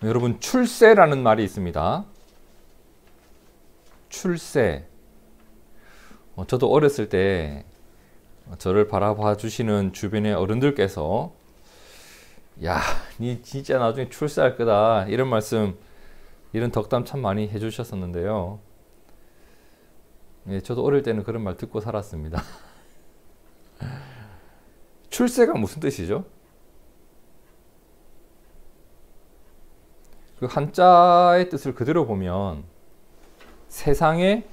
여러분, 출세라는 말이 있습니다. 출세. 저도 어렸을 때 저를 바라봐 주시는 주변의 어른들께서 야, 니 진짜 나중에 출세할 거다, 이런 말씀, 이런 덕담 참 많이 해주셨었는데요. 예, 저도 어릴 때는 그런 말 듣고 살았습니다. 출세가 무슨 뜻이죠? 그 한자의 뜻을 그대로 보면 세상에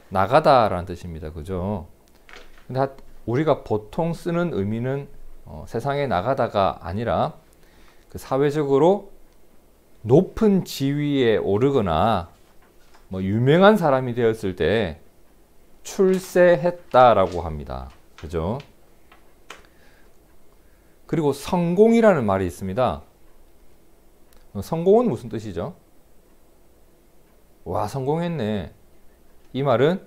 나가다라는 뜻입니다. 그죠? 근데 우리가 보통 쓰는 의미는 세상에 나가다가 아니라 그 사회적으로 높은 지위에 오르거나 뭐 유명한 사람이 되었을 때 출세했다라고 합니다. 그죠? 그리고 성공이라는 말이 있습니다. 성공은 무슨 뜻이죠? 와, 성공했네. 이 말은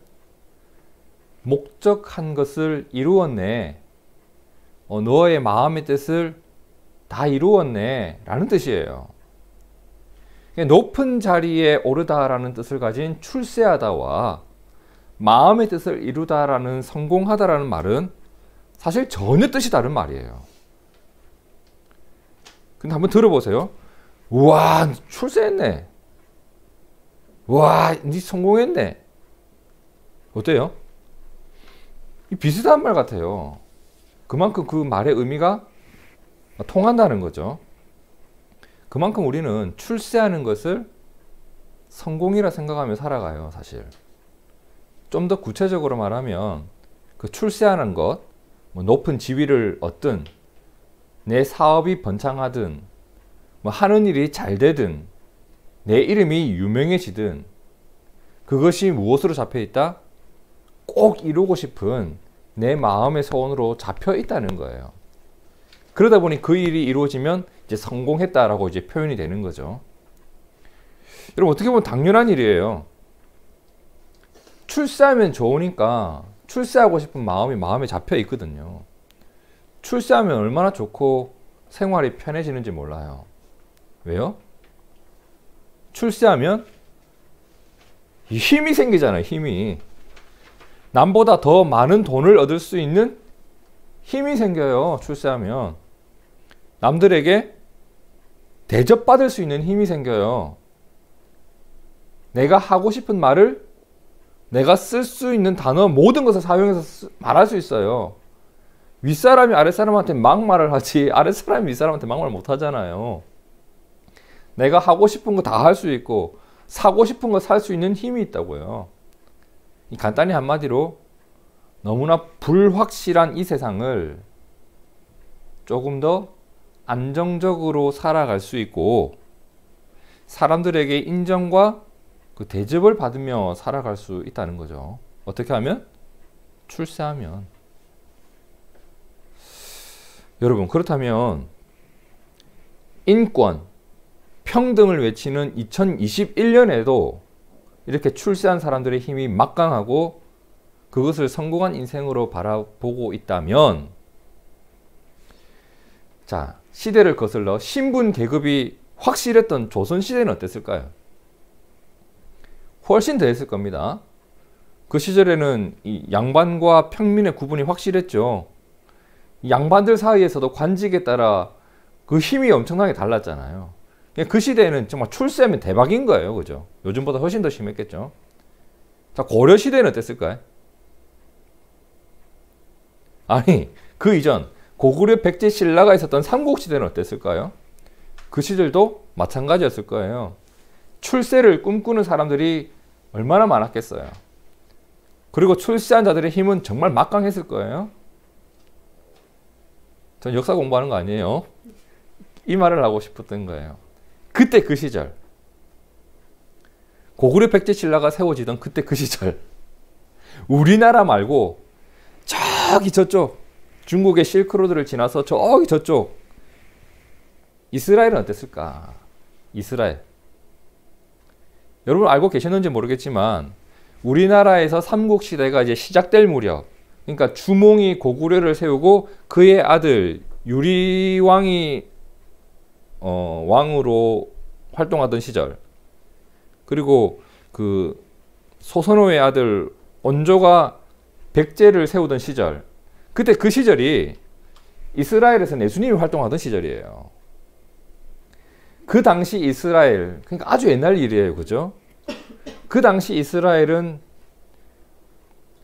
목적한 것을 이루었네. 너의 마음의 뜻을 다 이루었네 라는 뜻이에요. 높은 자리에 오르다라는 뜻을 가진 출세하다와 마음의 뜻을 이루다라는 성공하다라는 말은 사실 전혀 뜻이 다른 말이에요. 근데 한번 들어보세요. 우와, 출세했네. 와, 니 성공했네. 어때요? 비슷한 말 같아요. 그만큼 그 말의 의미가 통한다는 거죠. 그만큼 우리는 출세하는 것을 성공이라 생각하며 살아가요, 사실. 좀 더 구체적으로 말하면 그 출세하는 것, 뭐 높은 지위를 얻든 내 사업이 번창하든 뭐 하는 일이 잘 되든 내 이름이 유명해지든 그것이 무엇으로 잡혀 있다? 꼭 이루고 싶은 내 마음의 소원으로 잡혀 있다는 거예요. 그러다 보니 그 일이 이루어지면 이제 성공했다라고 이제 표현이 되는 거죠. 여러분, 어떻게 보면 당연한 일이에요. 출세하면 좋으니까 출세하고 싶은 마음이 마음에 잡혀 있거든요. 출세하면 얼마나 좋고 생활이 편해지는지 몰라요. 왜요? 출세하면 힘이 생기잖아요. 힘이. 남보다 더 많은 돈을 얻을 수 있는 힘이 생겨요. 출세하면. 남들에게 대접받을 수 있는 힘이 생겨요. 내가 하고 싶은 말을 내가 쓸 수 있는 단어 모든 것을 사용해서 말할 수 있어요. 윗사람이 아랫사람한테 막말을 하지 아랫사람이 윗사람한테 막말 못 하잖아요. 내가 하고 싶은 거 다 할 수 있고 사고 싶은 거 살 수 있는 힘이 있다고요. 간단히 한마디로 너무나 불확실한 이 세상을 조금 더 안정적으로 살아갈 수 있고 사람들에게 인정과 그 대접을 받으며 살아갈 수 있다는 거죠. 어떻게 하면? 출세하면. 여러분, 그렇다면 인권, 평등을 외치는 2021년에도 이렇게 출세한 사람들의 힘이 막강하고 그것을 성공한 인생으로 바라보고 있다면, 자, 시대를 거슬러 신분 계급이 확실했던 조선시대는 어땠을까요? 훨씬 더 했을 겁니다. 그 시절에는 이 양반과 평민의 구분이 확실했죠. 양반들 사이에서도 관직에 따라 그 힘이 엄청나게 달랐잖아요. 그 시대에는 정말 출세하면 대박인 거예요. 그죠? 요즘보다 훨씬 더 심했겠죠. 자, 고려 시대는 어땠을까요? 아니, 그 이전 고구려 백제 신라가 있었던 삼국시대는 어땠을까요? 그 시절도 마찬가지였을 거예요. 출세를 꿈꾸는 사람들이 얼마나 많았겠어요. 그리고 출세한 자들의 힘은 정말 막강했을 거예요. 전 역사 공부하는 거 아니에요. 이 말을 하고 싶었던 거예요. 그때 그 시절, 고구려 백제 신라가 세워지던 그때 그 시절, 우리나라 말고 저기 저쪽 중국의 실크로드를 지나서 저기 저쪽 이스라엘은 어땠을까? 이스라엘. 여러분 알고 계셨는지 모르겠지만 우리나라에서 삼국시대가 이제 시작될 무렵, 그러니까 주몽이 고구려를 세우고 그의 아들 유리왕이 왕으로 활동하던 시절, 그리고 그 소선호의 아들 온조가 백제를 세우던 시절, 그때 그 시절이 이스라엘에서 예수님이 활동하던 시절이에요. 그 당시 이스라엘, 그러니까 아주 옛날 일이에요. 그죠? 그 당시 이스라엘은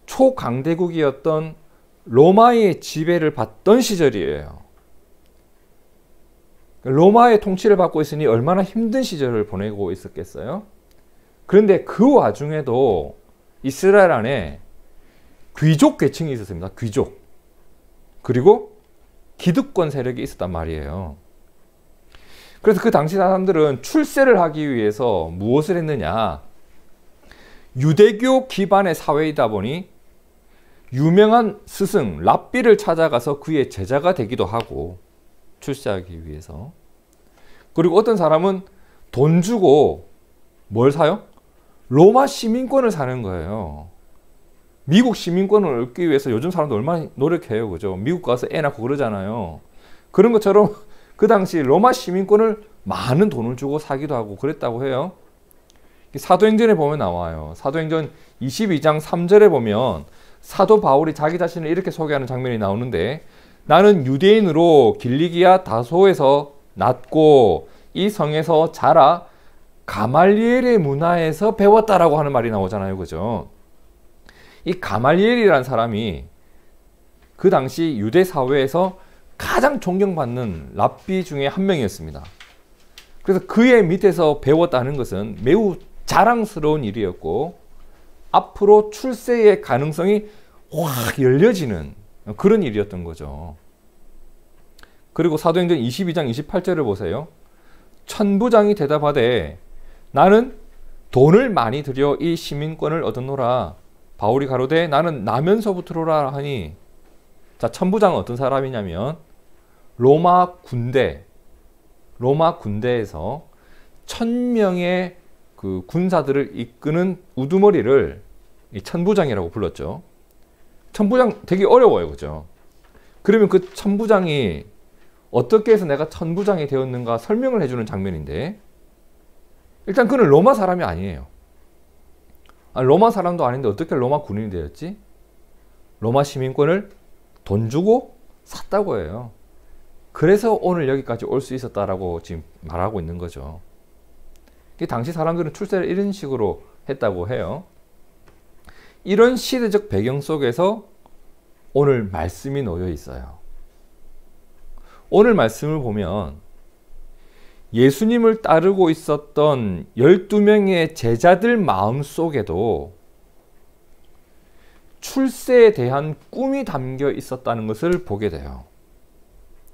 초강대국이었던 로마의 지배를 받던 시절이에요. 로마의 통치를 받고 있으니 얼마나 힘든 시절을 보내고 있었겠어요? 그런데 그 와중에도 이스라엘 안에 귀족 계층이 있었습니다. 귀족. 그리고 기득권 세력이 있었단 말이에요. 그래서 그 당시 사람들은 출세를 하기 위해서 무엇을 했느냐? 유대교 기반의 사회이다 보니 유명한 스승 랍비를 찾아가서 그의 제자가 되기도 하고, 출세하기 위해서. 그리고 어떤 사람은 돈 주고 뭘 사요? 로마 시민권을 사는 거예요. 미국 시민권을 얻기 위해서 요즘 사람들 얼마나 노력해요. 그죠? 미국 가서 애 낳고 그러잖아요. 그런 것처럼 그 당시 로마 시민권을 많은 돈을 주고 사기도 하고 그랬다고 해요. 사도행전에 보면 나와요. 사도행전 22장 3절에 보면 사도 바울이 자기 자신을 이렇게 소개하는 장면이 나오는데, 나는 유대인으로 길리기아 다소에서 났고 이 성에서 자라 가말리엘의 문화에서 배웠다라고 하는 말이 나오잖아요. 그죠? 이 가말리엘이라는 사람이 그 당시 유대 사회에서 가장 존경받는 랍비 중에 한 명이었습니다. 그래서 그의 밑에서 배웠다는 것은 매우 자랑스러운 일이었고, 앞으로 출세의 가능성이 확 열려지는 그런 일이었던 거죠. 그리고 사도행전 22장 28절을 보세요. 천부장이 대답하되 나는 돈을 많이 들여 이 시민권을 얻었노라. 바울이 가로되 나는 나면서부터로라 하니, 자, 천부장은 어떤 사람이냐면 로마 군대에서 1000명의 그 군사들을 이끄는 우두머리를 이 천부장이라고 불렀죠. 천부장 되게 어려워요. 그죠? 그러면 그 천부장이 어떻게 해서 내가 천부장이 되었는가 설명을 해주는 장면인데, 일단 그는 로마 사람이 아니에요. 로마 사람도 아닌데 어떻게 로마 군인이 되었지? 로마 시민권을 돈 주고 샀다고 해요. 그래서 오늘 여기까지 올 수 있었다라고 지금 말하고 있는 거죠. 당시 사람들은 출세를 이런 식으로 했다고 해요. 이런 시대적 배경 속에서 오늘 말씀이 놓여 있어요. 오늘 말씀을 보면 예수님을 따르고 있었던 12명의 제자들 마음 속에도 출세에 대한 꿈이 담겨 있었다는 것을 보게 돼요.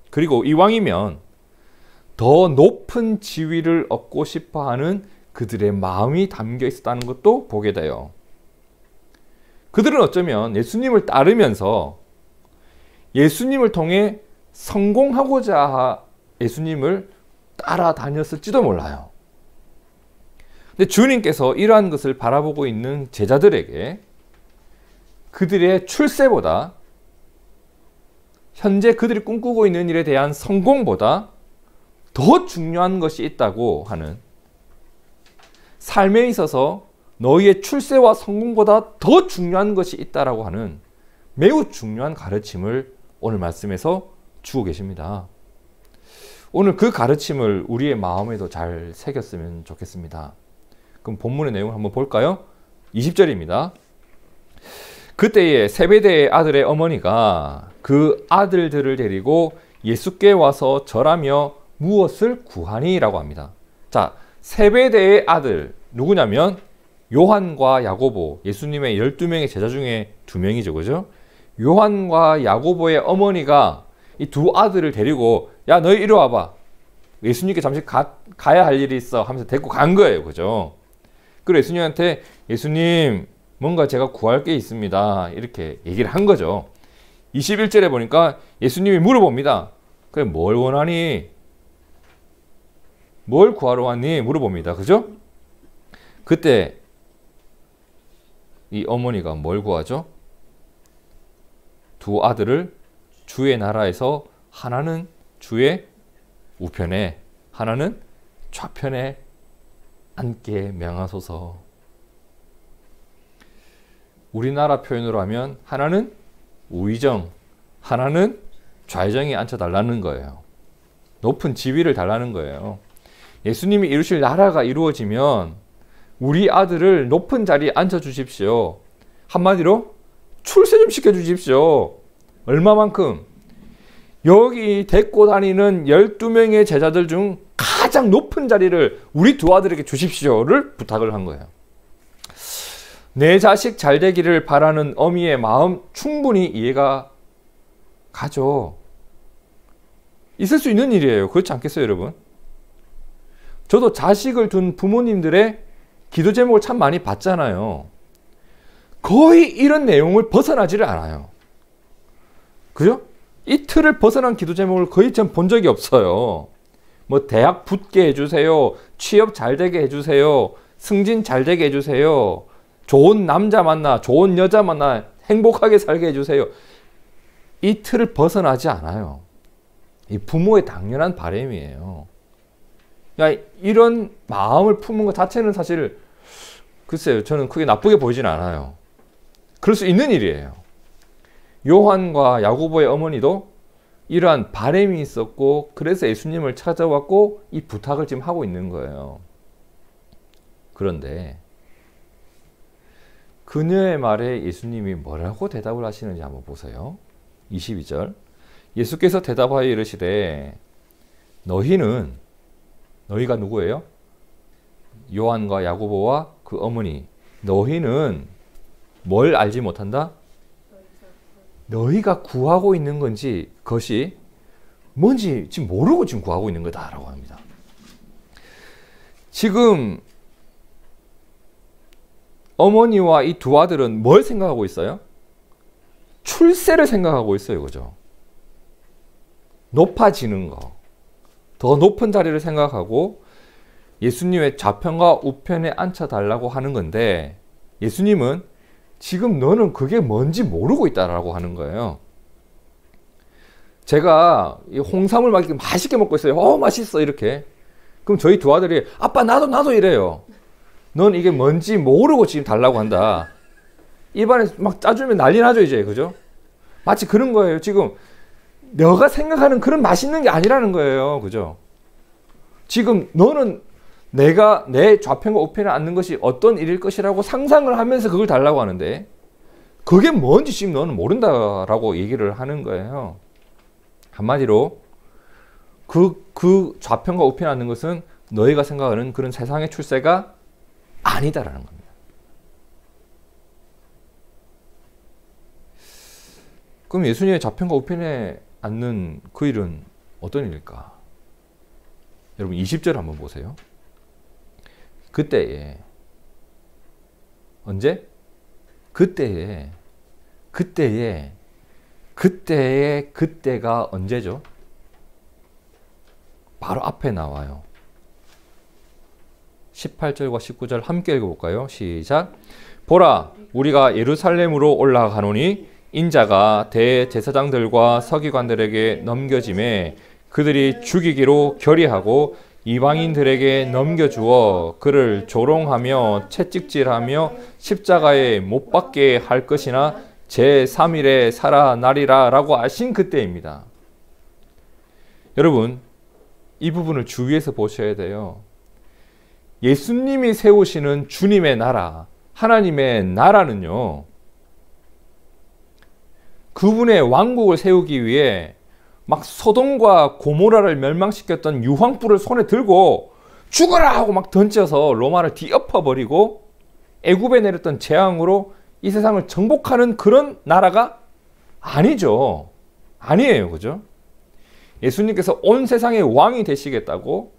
그리고 이왕이면 더 높은 지위를 얻고 싶어하는 그들의 마음이 담겨 있었다는 것도 보게 돼요. 그들은 어쩌면 예수님을 따르면서 예수님을 통해 성공하고자 예수님을 따라다녔을지도 몰라요. 근데 주님께서 이러한 것을 바라보고 있는 제자들에게 그들의 출세보다, 현재 그들이 꿈꾸고 있는 일에 대한 성공보다 더 중요한 것이 있다고 하는, 삶에 있어서 너희의 출세와 성공보다 더 중요한 것이 있다라고 하는 매우 중요한 가르침을 오늘 말씀에서 주고 계십니다. 오늘 그 가르침을 우리의 마음에도 잘 새겼으면 좋겠습니다. 그럼 본문의 내용을 한번 볼까요? 20절입니다. 그때에 세베대의 아들의 어머니가 그 아들들을 데리고 예수께 와서 절하며 무엇을 구하니? 라고 합니다. 자, 세베대의 아들 누구냐면 요한과 야고보, 예수님의 12명의 제자 중에 2명이죠. 그죠? 요한과 야고보의 어머니가 이 두 아들을 데리고, 야, 너희 이리 와봐. 예수님께 잠시 가야 할 일이 있어 하면서 데리고 간 거예요. 그죠? 그리고 예수님한테, 예수님, 뭔가 제가 구할 게 있습니다. 이렇게 얘기를 한 거죠. 21절에 보니까 예수님이 물어봅니다. 그래, 뭘 원하니? 뭘 구하러 왔니? 물어봅니다. 그죠? 그때 이 어머니가 뭘 구하죠? 두 아들을 주의 나라에서 하나는 주의 우편에 하나는 좌편에 앉게 명하소서. 우리나라 표현으로 하면 하나는 우의정, 하나는 좌의정에 앉혀달라는 거예요. 높은 지위를 달라는 거예요. 예수님이 이루실 나라가 이루어지면 우리 아들을 높은 자리에 앉혀주십시오. 한마디로 출세 좀 시켜주십시오. 얼마만큼? 여기 데리고 다니는 12명의 제자들 중 가장 높은 자리를 우리 두 아들에게 주십시오를 부탁을 한 거예요. 내 자식 잘 되기를 바라는 어미의 마음 충분히 이해가 가죠. 있을 수 있는 일이에요. 그렇지 않겠어요, 여러분? 저도 자식을 둔 부모님들의 기도 제목을 참 많이 봤잖아요. 거의 이런 내용을 벗어나지를 않아요. 그죠? 이 틀을 벗어난 기도 제목을 거의 전 본 적이 없어요. 뭐 대학 붙게 해주세요. 취업 잘 되게 해주세요. 승진 잘 되게 해주세요. 좋은 남자 만나, 좋은 여자 만나, 행복하게 살게 해주세요. 이 틀을 벗어나지 않아요. 이 부모의 당연한 바람이에요. 그러니까 이런 마음을 품은 것 자체는 사실 글쎄요, 저는 크게 나쁘게 보이진 않아요. 그럴 수 있는 일이에요. 요한과 야고보의 어머니도 이러한 바람이 있었고 그래서 예수님을 찾아왔고 이 부탁을 지금 하고 있는 거예요. 그런데 그녀의 말에 예수님이 뭐라고 대답을 하시는지 한번 보세요. 22절 예수께서 대답하여 이르시되 너희가 누구예요? 요한과 야고보와 그 어머니. 너희는 뭘 알지 못한다? 너희가 구하고 있는 건지 그것이 뭔지 지금 모르고 지금 구하고 있는 거다라고 합니다. 지금 어머니와 이 두 아들은 뭘 생각하고 있어요? 출세를 생각하고 있어요. 그죠? 높아지는 거. 더 높은 자리를 생각하고 예수님의 좌편과 우편에 앉혀달라고 하는 건데 예수님은 지금 너는 그게 뭔지 모르고 있다라고 하는 거예요. 제가 이 홍삼을 막 이렇게 맛있게 먹고 있어요. 맛있어 이렇게. 그럼 저희 두 아들이 아빠 나도 이래요. 넌 이게 뭔지 모르고 지금 달라고 한다. 입안에 막 짜주면 난리 나죠 이제. 그죠? 마치 그런 거예요. 지금 너가 생각하는 그런 맛있는 게 아니라는 거예요. 그죠? 지금 너는 내가 내 좌편과 우편에 앉는 것이 어떤 일일 것이라고 상상을 하면서 그걸 달라고 하는데 그게 뭔지 지금 너는 모른다라고 얘기를 하는 거예요. 한마디로 그 좌편과 우편에 앉는 것은 너희가 생각하는 그런 세상의 출세가 아니다라는 겁니다. 그럼 예수님의 좌편과 우편에 앉는 그 일은 어떤 일일까? 여러분 20절 한번 보세요. 그때에 언제? 그때가 언제죠? 바로 앞에 나와요. 18절과 19절 함께 읽어볼까요? 시작. 보라, 우리가 예루살렘으로 올라가노니 인자가 대제사장들과 서기관들에게 넘겨짐에 그들이 죽이기로 결의하고 이방인들에게 넘겨주어 그를 조롱하며 채찍질하며 십자가에 못 박게 할 것이나 제3일에 살아나리라 라고 하신 그때입니다. 여러분, 이 부분을 주의해서 보셔야 돼요. 예수님이 세우시는 주님의 나라, 하나님의 나라는요, 그분의 왕국을 세우기 위해 막 소돔과 고모라를 멸망시켰던 유황불을 손에 들고 죽어라 하고 막 던져서 로마를 뒤엎어버리고 애굽에 내렸던 재앙으로 이 세상을 정복하는 그런 나라가 아니죠. 아니에요. 그죠? 예수님께서 온 세상의 왕이 되시겠다고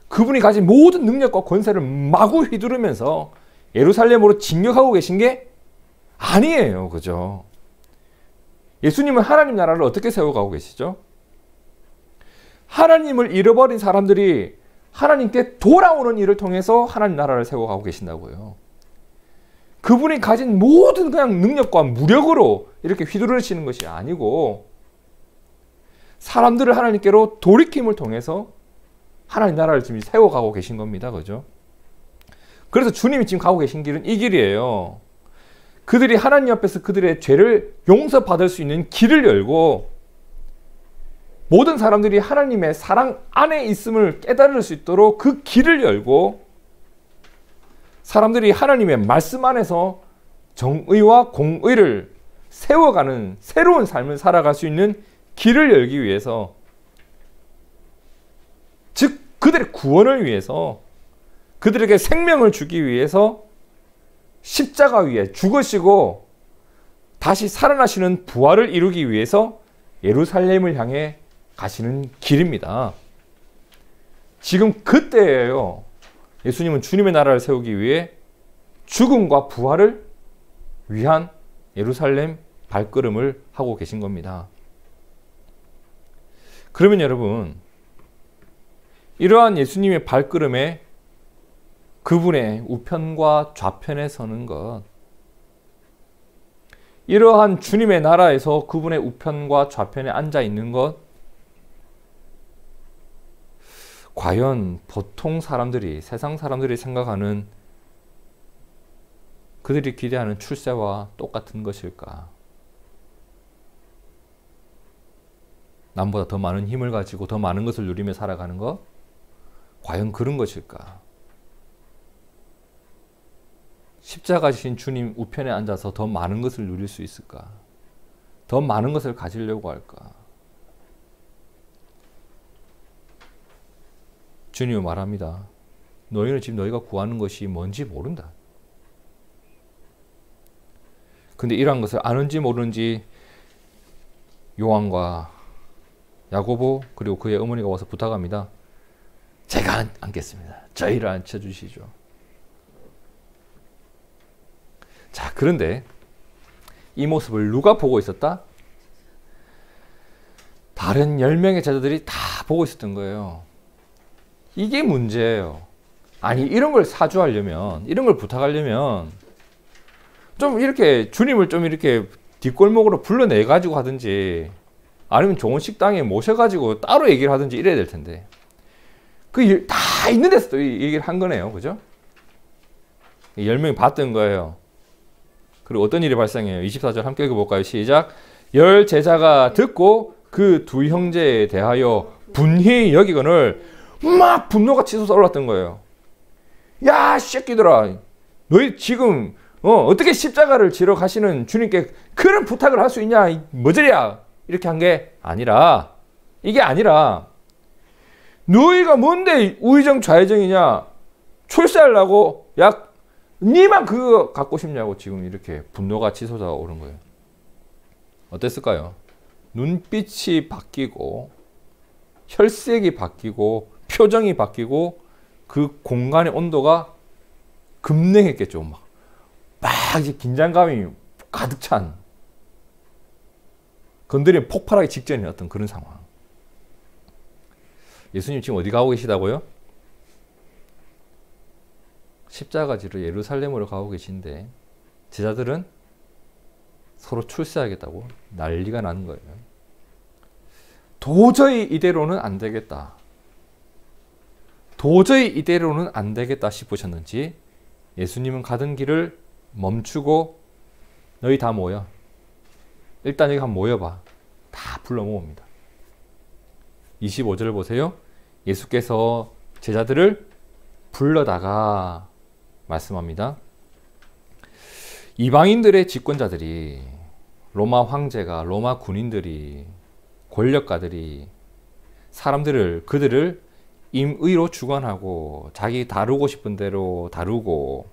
그분이 가진 모든 능력과 권세를 마구 휘두르면서 예루살렘으로 진격하고 계신 게 아니에요. 그죠? 예수님은 하나님 나라를 어떻게 세워가고 계시죠? 하나님을 잃어버린 사람들이 하나님께 돌아오는 일을 통해서 하나님 나라를 세워가고 계신다고요. 그분이 가진 모든 그냥 능력과 무력으로 이렇게 휘두르시는 것이 아니고 사람들을 하나님께로 돌이킴을 통해서 하나님 나라를 지금 세워가고 계신 겁니다. 그죠? 그래서 주님이 지금 가고 계신 길은 이 길이에요. 그들이 하나님 앞에서 그들의 죄를 용서받을 수 있는 길을 열고 모든 사람들이 하나님의 사랑 안에 있음을 깨달을 수 있도록 그 길을 열고 사람들이 하나님의 말씀 안에서 정의와 공의를 세워가는 새로운 삶을 살아갈 수 있는 길을 열기 위해서, 즉 그들의 구원을 위해서, 그들에게 생명을 주기 위해서 십자가 위에 죽으시고 다시 살아나시는 부활을 이루기 위해서 예루살렘을 향해 가시는 길입니다. 지금 그때예요. 예수님은 주님의 나라를 세우기 위해 죽음과 부활을 위한 예루살렘 발걸음을 하고 계신 겁니다. 그러면 여러분, 이러한 예수님의 발걸음에 그분의 우편과 좌편에 서는 것, 이러한 주님의 나라에서 그분의 우편과 좌편에 앉아 있는 것, 과연 보통 사람들이, 세상 사람들이 생각하는, 그들이 기대하는 출세와 똑같은 것일까? 남보다 더 많은 힘을 가지고 더 많은 것을 누리며 살아가는 것? 과연 그런 것일까? 십자가 지신 주님 우편에 앉아서 더 많은 것을 누릴 수 있을까? 더 많은 것을 가지려고 할까? 주님은 말합니다. 너희는 지금 너희가 구하는 것이 뭔지 모른다. 근데 이러한 것을 아는지 모르는지 요한과 야고보 그리고 그의 어머니가 와서 부탁합니다. 제가 안겠습니다. 저희를 앉혀주시죠. 자, 그런데 이 모습을 누가 보고 있었다? 다른 10명의 제자들이 다 보고 있었던 거예요. 이게 문제예요. 아니, 이런 걸 사주하려면, 이런 걸 부탁하려면 좀 이렇게 주님을 좀 이렇게 뒷골목으로 불러내가지고 하든지 아니면 좋은 식당에 모셔가지고 따로 얘기를 하든지 이래야 될 텐데 그 일 다 있는 데서 또 얘기를 한 거네요. 그죠? 10명이 봤던 거예요. 그리고 어떤 일이 발생해요? 24절 함께 읽어볼까요? 시작. 10 제자가 듣고 그 두 형제에 대하여 분히 여기거늘 막 분노가 치솟아 올랐던 거예요. 야, 새끼들아, 너희 지금 어떻게 십자가를 지러 가시는 주님께 그런 부탁을 할 수 있냐? 뭐저리야? 이렇게 한 게 아니라, 이게 아니라 너희가 뭔데 우의정 좌의정이냐? 출세하려고 야 니만 그거 갖고 싶냐고 지금 이렇게 분노가 치솟아 오른 거예요. 어땠을까요? 눈빛이 바뀌고 혈색이 바뀌고 표정이 바뀌고 그 공간의 온도가 급냉했겠죠. 막 이제 긴장감이 가득 찬, 건드리면 폭발하기 직전인 어떤 그런 상황. 예수님 지금 어디 가고 계시다고요? 십자가 지러 예루살렘으로 가고 계신데 제자들은 서로 출세하겠다고 난리가 나는 거예요. 도저히 이대로는 안 되겠다. 도저히 이대로는 안 되겠다 싶으셨는지 예수님은 가던 길을 멈추고 너희 다 모여. 일단 여기 한번 모여봐. 다 불러 모읍니다. 25절 보세요. 예수께서 제자들을 불러다가 말씀합니다. 이방인들의 집권자들이, 로마 황제가, 로마 군인들이, 권력가들이 그들을 임의로 주관하고 자기 다루고 싶은 대로 다루고,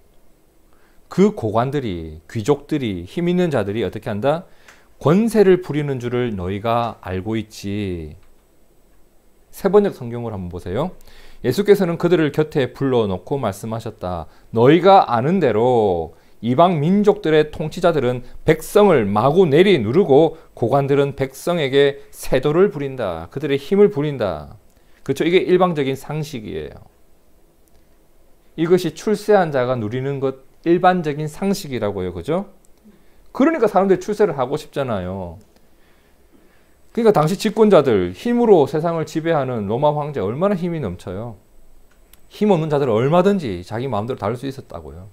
그 고관들이, 귀족들이, 힘 있는 자들이 어떻게 한다? 권세를 부리는 줄을 너희가 알고 있지. 세 번역 성경을 한번 보세요. 예수께서는 그들을 곁에 불러놓고 말씀하셨다. 너희가 아는 대로 이방 민족들의 통치자들은 백성을 마구 내리 누르고 고관들은 백성에게 세도를 부린다. 그들의 힘을 부린다. 그렇죠? 이게 일방적인 상식이에요. 이것이 출세한 자가 누리는 것, 일반적인 상식이라고요. 그죠? 그러니까 사람들이 출세를 하고 싶잖아요. 그러니까 당시 집권자들, 힘으로 세상을 지배하는 로마 황제 얼마나 힘이 넘쳐요. 힘없는 자들은 얼마든지 자기 마음대로 다룰 수 있었다고요.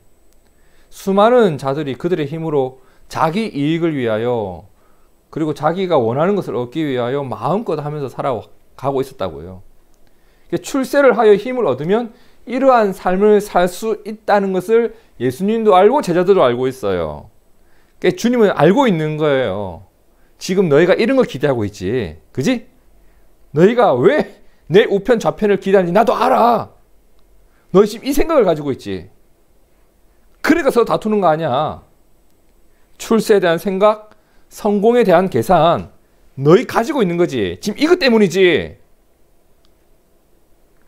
수많은 자들이 그들의 힘으로 자기 이익을 위하여 그리고 자기가 원하는 것을 얻기 위하여 마음껏 하면서 살아가고 있었다고요. 출세를 하여 힘을 얻으면 이러한 삶을 살 수 있다는 것을 예수님도 알고 제자들도 알고 있어요. 그러니까 주님은 알고 있는 거예요. 지금 너희가 이런 걸 기대하고 있지. 그지? 너희가 왜 내 우편 좌편을 기대하는지 나도 알아. 너희 지금 이 생각을 가지고 있지. 그러니까 서로 다투는 거 아니야. 출세에 대한 생각, 성공에 대한 계산, 너희 가지고 있는 거지. 지금 이것 때문이지.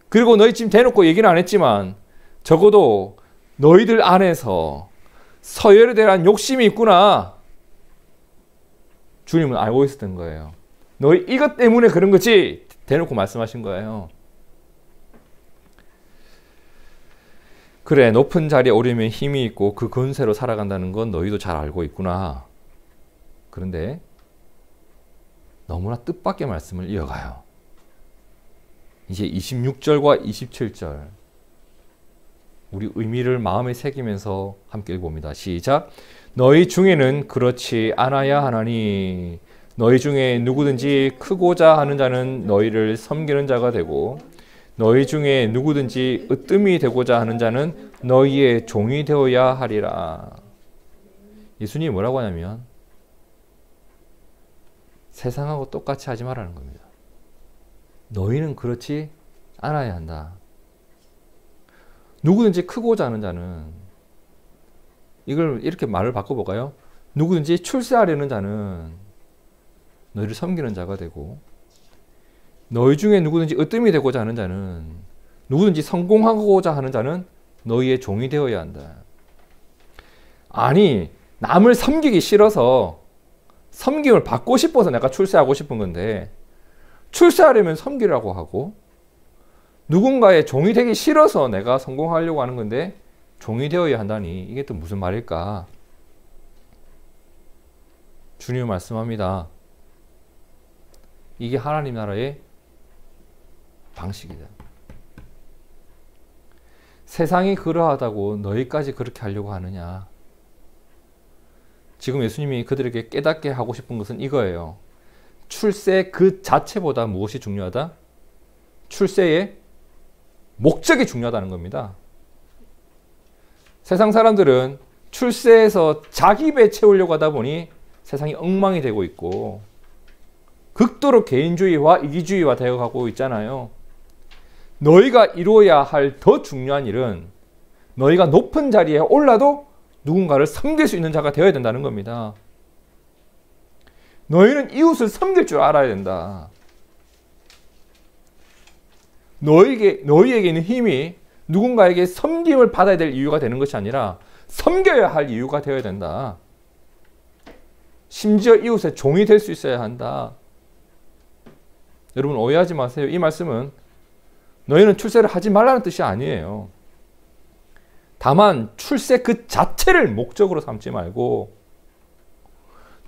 그리고 너희 지금 대놓고 얘기는 안 했지만 적어도 너희들 안에서 서열에 대한 욕심이 있구나. 주님은 알고 있었던 거예요. 너희 이것 때문에 그런 거지. 대놓고 말씀하신 거예요. 그래, 높은 자리에 오르면 힘이 있고 그 권세로 살아간다는 건 너희도 잘 알고 있구나. 그런데 너무나 뜻밖의 말씀을 이어가요. 이제 26절과 27절 우리 의미를 마음에 새기면서 함께 읽어봅니다. 시작. 너희 중에는 그렇지 않아야 하나니 너희 중에 누구든지 크고자 하는 자는 너희를 섬기는 자가 되고 너희 중에 누구든지 으뜸이 되고자 하는 자는 너희의 종이 되어야 하리라. 예수님이 뭐라고 하냐면 세상하고 똑같이 하지 말라는 겁니다. 너희는 그렇지 않아야 한다. 누구든지 크고자 하는 자는, 이걸 이렇게 말을 바꿔볼까요? 누구든지 출세하려는 자는 너희를 섬기는 자가 되고 너희 중에 누구든지 으뜸이 되고자 하는 자는, 누구든지 성공하고자 하는 자는 너희의 종이 되어야 한다. 아니, 남을 섬기기 싫어서 섬김을 받고 싶어서 내가 출세하고 싶은 건데 출세하려면 섬기라고 하고 누군가의 종이 되기 싫어서 내가 성공하려고 하는 건데 종이 되어야 한다니 이게 또 무슨 말일까? 주님은 말씀합니다. 이게 하나님 나라의 방식이다. 세상이 그러하다고 너희까지 그렇게 하려고 하느냐? 지금 예수님이 그들에게 깨닫게 하고 싶은 것은 이거예요. 출세 그 자체보다 무엇이 중요하다? 출세의 목적이 중요하다는 겁니다. 세상 사람들은 출세해서 자기 배 채우려고 하다 보니 세상이 엉망이 되고 있고 극도로 개인주의와 이기주의화 되어가고 있잖아요. 너희가 이루어야 할 더 중요한 일은 너희가 높은 자리에 올라도 누군가를 섬길 수 있는 자가 되어야 된다는 겁니다. 너희는 이웃을 섬길 줄 알아야 된다. 너희에게 있는 힘이 누군가에게 섬김을 받아야 될 이유가 되는 것이 아니라 섬겨야 할 이유가 되어야 된다. 심지어 이웃의 종이 될 수 있어야 한다. 여러분 오해하지 마세요. 이 말씀은 너희는 출세를 하지 말라는 뜻이 아니에요. 다만 출세 그 자체를 목적으로 삼지 말고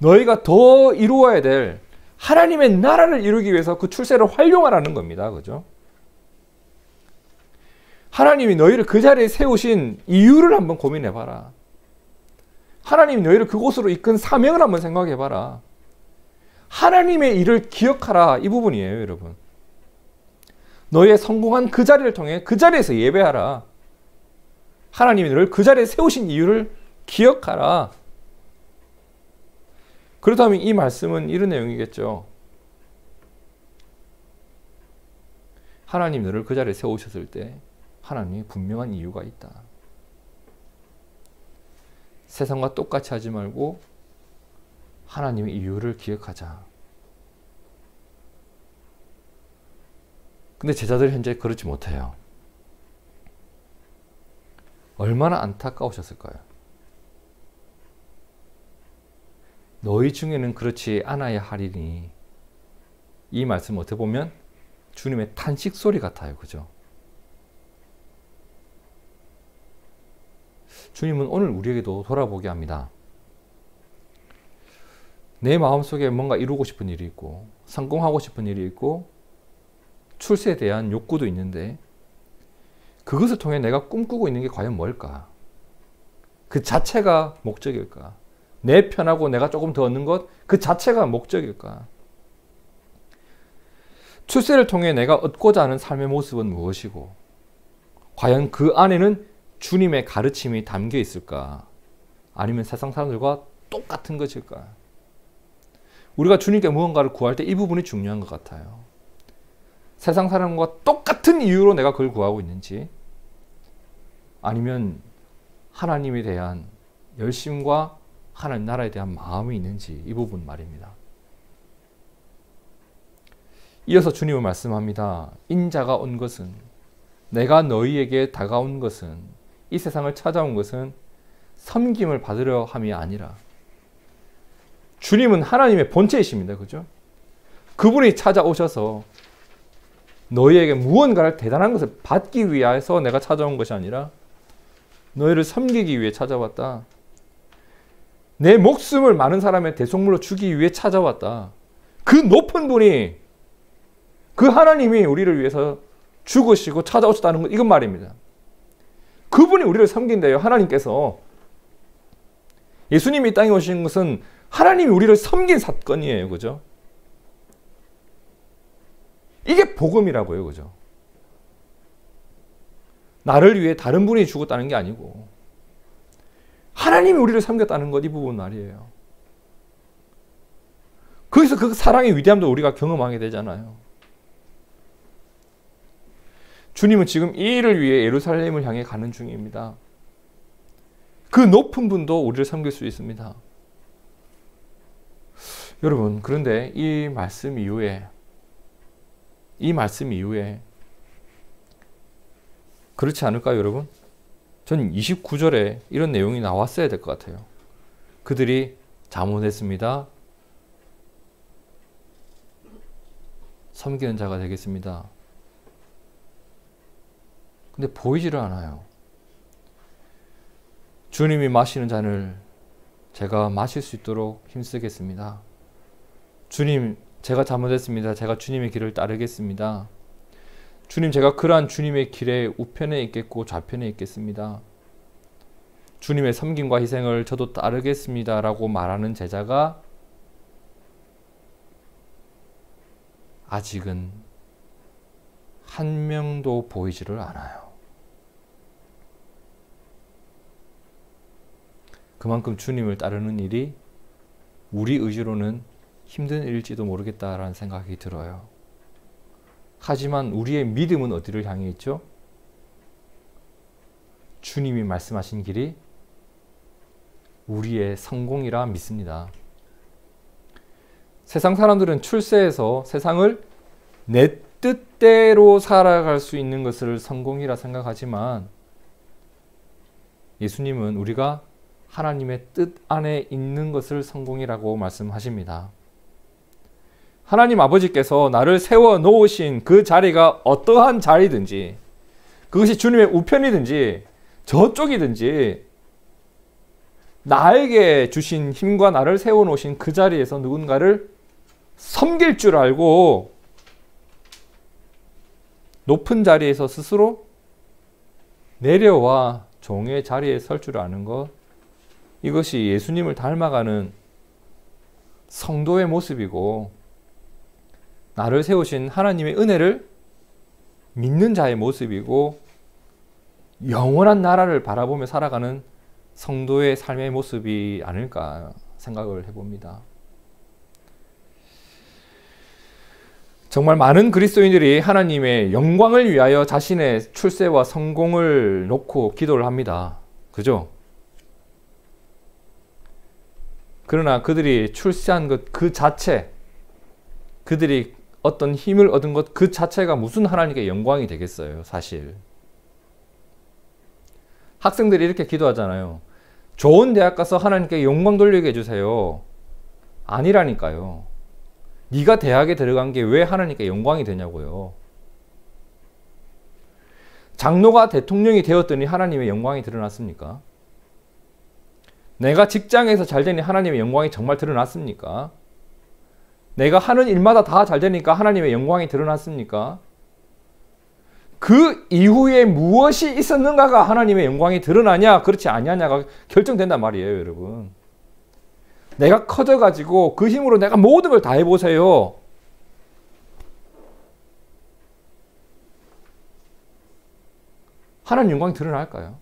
너희가 더 이루어야 될 하나님의 나라를 이루기 위해서 그 출세를 활용하라는 겁니다. 그죠? 하나님이 너희를 그 자리에 세우신 이유를 한번 고민해봐라. 하나님이 너희를 그곳으로 이끈 사명을 한번 생각해봐라. 하나님의 일을 기억하라. 이 부분이에요, 여러분. 너희의 성공한 그 자리를 통해 그 자리에서 예배하라. 하나님이 너를 그 자리에 세우신 이유를 기억하라. 그렇다면 이 말씀은 이런 내용이겠죠. 하나님 너를 그 자리에 세우셨을 때 하나님이 분명한 이유가 있다. 세상과 똑같이 하지 말고 하나님의 이유를 기억하자. 근데 제자들이 현재 그렇지 못해요. 얼마나 안타까우셨을까요? 너희 중에는 그렇지 않아야 하리니, 이 말씀 어떻게 보면 주님의 탄식 소리 같아요. 그죠? 주님은 오늘 우리에게도 돌아보게 합니다. 내 마음속에 뭔가 이루고 싶은 일이 있고 성공하고 싶은 일이 있고 출세에 대한 욕구도 있는데 그것을 통해 내가 꿈꾸고 있는 게 과연 뭘까? 그 자체가 목적일까? 내 편하고 내가 조금 더 얻는 것, 그 자체가 목적일까? 출세를 통해 내가 얻고자 하는 삶의 모습은 무엇이고, 과연 그 안에는 주님의 가르침이 담겨 있을까? 아니면 세상 사람들과 똑같은 것일까? 우리가 주님께 무언가를 구할 때 이 부분이 중요한 것 같아요. 세상 사람과 똑같은 이유로 내가 그걸 구하고 있는지, 아니면 하나님에 대한 열심과 하나님 나라에 대한 마음이 있는지, 이 부분 말입니다. 이어서 주님은 말씀합니다. 인자가 온 것은, 내가 너희에게 다가온 것은, 이 세상을 찾아온 것은 섬김을 받으려 함이 아니라, 주님은 하나님의 본체이십니다. 그죠? 그분이 찾아오셔서 너희에게 무언가를 대단한 것을 받기 위해서 내가 찾아온 것이 아니라 너희를 섬기기 위해 찾아왔다. 내 목숨을 많은 사람의 대속물로 주기 위해 찾아왔다. 그 높은 분이, 그 하나님이 우리를 위해서 죽으시고 찾아오셨다는 것, 이건 말입니다. 그분이 우리를 섬긴대요. 하나님께서. 예수님이 이 땅에 오신 것은 하나님이 우리를 섬긴 사건이에요. 그죠? 이게 복음이라고요. 그죠? 나를 위해 다른 분이 죽었다는 게 아니고 하나님이 우리를 섬겼다는 것, 이 부분 말이에요. 거기서 그 사랑의 위대함도 우리가 경험하게 되잖아요. 주님은 지금 이 일을 위해 예루살렘을 향해 가는 중입니다. 그 높은 분도 우리를 섬길 수 있습니다. 여러분, 그런데 이 말씀 이후에 그렇지 않을까요, 여러분? 전 29절에 이런 내용이 나왔어야 될 것 같아요. 그들이 잠언했습니다. 섬기는 자가 되겠습니다. 근데 보이지를 않아요. 주님이 마시는 잔을 제가 마실 수 있도록 힘쓰겠습니다. 주님, 제가 잘못했습니다. 제가 주님의 길을 따르겠습니다. 주님, 제가 그러한 주님의 길에 우편에 있겠고 좌편에 있겠습니다. 주님의 섬김과 희생을 저도 따르겠습니다. 라고 말하는 제자가 아직은 한 명도 보이지를 않아요. 그만큼 주님을 따르는 일이 우리 의지로는 힘든 일일지도 모르겠다라는 생각이 들어요. 하지만 우리의 믿음은 어디를 향해 있죠? 주님이 말씀하신 길이 우리의 성공이라 믿습니다. 세상 사람들은 출세해서 세상을 내 뜻대로 살아갈 수 있는 것을 성공이라 생각하지만 예수님은 우리가 하나님의 뜻 안에 있는 것을 성공이라고 말씀하십니다. 하나님 아버지께서 나를 세워 놓으신 그 자리가 어떠한 자리든지, 그것이 주님의 우편이든지 저쪽이든지, 나에게 주신 힘과 나를 세워 놓으신 그 자리에서 누군가를 섬길 줄 알고 높은 자리에서 스스로 내려와 종의 자리에 설 줄 아는 것, 이것이 예수님을 닮아가는 성도의 모습이고 나를 세우신 하나님의 은혜를 믿는 자의 모습이고 영원한 나라를 바라보며 살아가는 성도의 삶의 모습이 아닐까 생각을 해봅니다. 정말 많은 그리스도인들이 하나님의 영광을 위하여 자신의 출세와 성공을 놓고 기도를 합니다. 그죠? 그러나 그들이 출세한 것 그 자체, 그들이 어떤 힘을 얻은 것 그 자체가 무슨 하나님께 영광이 되겠어요, 사실. 학생들이 이렇게 기도하잖아요. 좋은 대학 가서 하나님께 영광 돌리게 해주세요. 아니라니까요. 네가 대학에 들어간 게 왜 하나님께 영광이 되냐고요. 장로가 대통령이 되었더니 하나님의 영광이 드러났습니까? 내가 직장에서 잘 되니 하나님의 영광이 정말 드러났습니까? 내가 하는 일마다 다 잘 되니까 하나님의 영광이 드러났습니까? 그 이후에 무엇이 있었는가가 하나님의 영광이 드러나냐 그렇지 아니냐가 결정된단 말이에요, 여러분. 내가 커져가지고 그 힘으로 내가 모든 걸 다 해보세요. 하나님 영광이 드러날까요?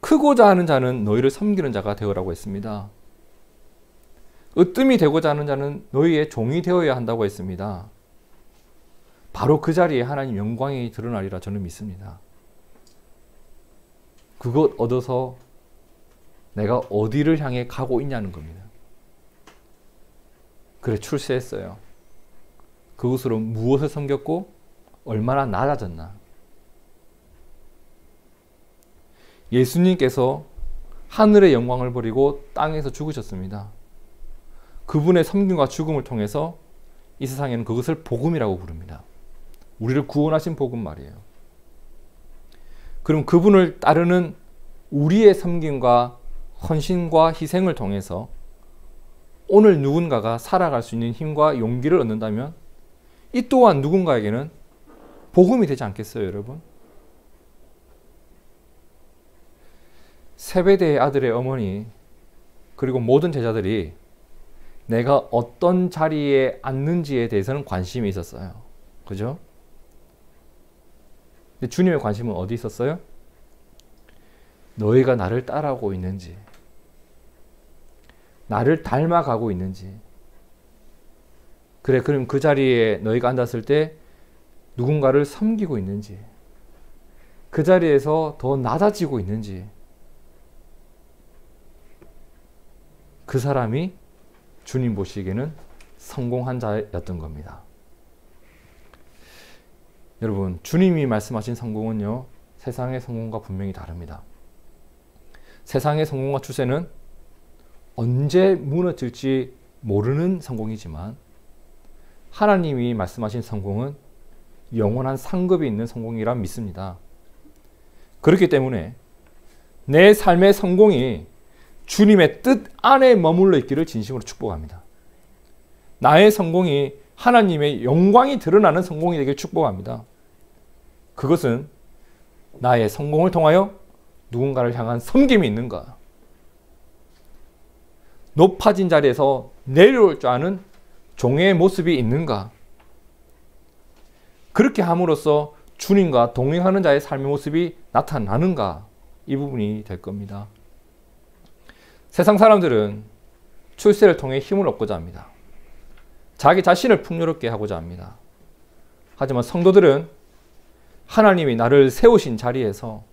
크고자 하는 자는 너희를 섬기는 자가 되어라고 했습니다. 으뜸이 되고자 하는 자는 너희의 종이 되어야 한다고 했습니다. 바로 그 자리에 하나님 영광이 드러나리라 저는 믿습니다. 그것 얻어서 내가 어디를 향해 가고 있냐는 겁니다. 그래, 출세했어요. 그것으로 무엇을 섬겼고 얼마나 낮아졌나. 예수님께서 하늘의 영광을 버리고 땅에서 죽으셨습니다. 그분의 섬김과 죽음을 통해서 이 세상에는 그것을 복음이라고 부릅니다. 우리를 구원하신 복음 말이에요. 그럼 그분을 따르는 우리의 섬김과 헌신과 희생을 통해서 오늘 누군가가 살아갈 수 있는 힘과 용기를 얻는다면 이 또한 누군가에게는 복음이 되지 않겠어요, 여러분? 세베대의 아들의 어머니 그리고 모든 제자들이 내가 어떤 자리에 앉는지에 대해서는 관심이 있었어요. 그죠? 근데 주님의 관심은 어디 있었어요? 너희가 나를 따라오고 있는지, 나를 닮아가고 있는지. 그래, 그럼 그 자리에 너희가 앉았을 때 누군가를 섬기고 있는지, 그 자리에서 더 낮아지고 있는지, 그 사람이 주님 보시기에는 성공한 자였던 겁니다. 여러분, 주님이 말씀하신 성공은요, 세상의 성공과 분명히 다릅니다. 세상의 성공과 추세는 언제 무너질지 모르는 성공이지만 하나님이 말씀하신 성공은 영원한 상급이 있는 성공이라 믿습니다. 그렇기 때문에 내 삶의 성공이 주님의 뜻 안에 머물러 있기를 진심으로 축복합니다. 나의 성공이 하나님의 영광이 드러나는 성공이 되길 축복합니다. 그것은 나의 성공을 통하여 누군가를 향한 섬김이 있는가, 높아진 자리에서 내려올 줄 아는 종의 모습이 있는가, 그렇게 함으로써 주님과 동행하는 자의 삶의 모습이 나타나는가, 이 부분이 될 겁니다. 세상 사람들은 출세를 통해 힘을 얻고자 합니다. 자기 자신을 풍요롭게 하고자 합니다. 하지만 성도들은 하나님이 나를 세우신 자리에서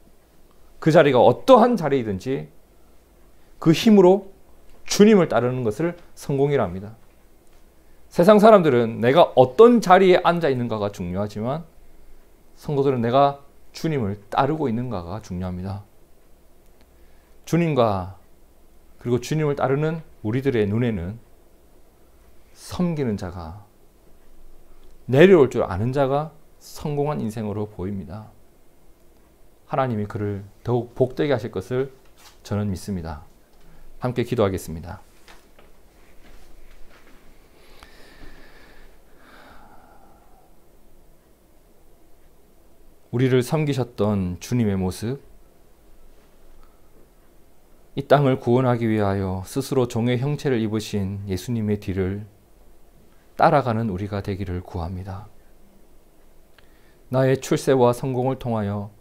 그 자리가 어떠한 자리이든지 그 힘으로 주님을 따르는 것을 성공이라 합니다. 세상 사람들은 내가 어떤 자리에 앉아 있는가가 중요하지만 성도들은 내가 주님을 따르고 있는가가 중요합니다. 주님과 그리고 주님을 따르는 우리들의 눈에는 섬기는 자가, 내려올 줄 아는 자가 성공한 인생으로 보입니다. 하나님이 그를 더욱 복되게 하실 것을 저는 믿습니다. 함께 기도하겠습니다. 우리를 섬기셨던 주님의 모습, 이 땅을 구원하기 위하여 스스로 종의 형체를 입으신 예수님의 뒤를 따라가는 우리가 되기를 구합니다. 나의 출세와 성공을 통하여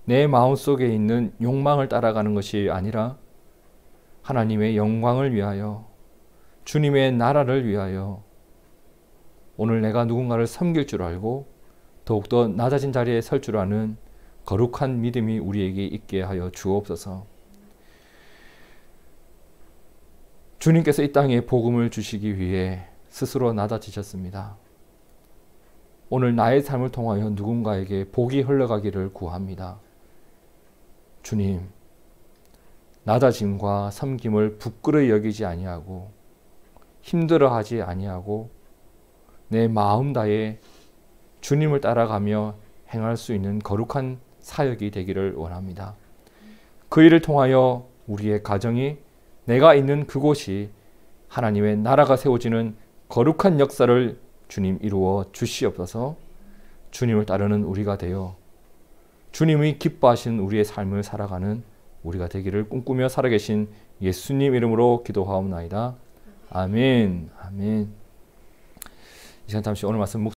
내 마음속에 있는 욕망을 따라가는 것이 아니라 하나님의 영광을 위하여, 주님의 나라를 위하여 오늘 내가 누군가를 섬길 줄 알고 더욱더 낮아진 자리에 설 줄 아는 거룩한 믿음이 우리에게 있게 하여 주옵소서. 주님께서 이 땅에 복음을 주시기 위해 스스로 낮아지셨습니다. 오늘 나의 삶을 통하여 누군가에게 복이 흘러가기를 구합니다. 주님, 낮아짐과 섬김을 부끄러이 여기지 아니하고 힘들어하지 아니하고 내 마음 다해 주님을 따라가며 행할 수 있는 거룩한 사역이 되기를 원합니다. 그 일을 통하여 우리의 가정이, 내가 있는 그곳이 하나님의 나라가 세워지는 거룩한 역사를 주님 이루어 주시옵소서. 주님을 따르는 우리가 되어 주님이 기뻐하시는 우리의 삶을 살아가는 우리가 되기를 꿈꾸며 살아계신 예수님 이름으로 기도하옵나이다. 아멘. 아멘. 이 시간 잠시 오늘 말씀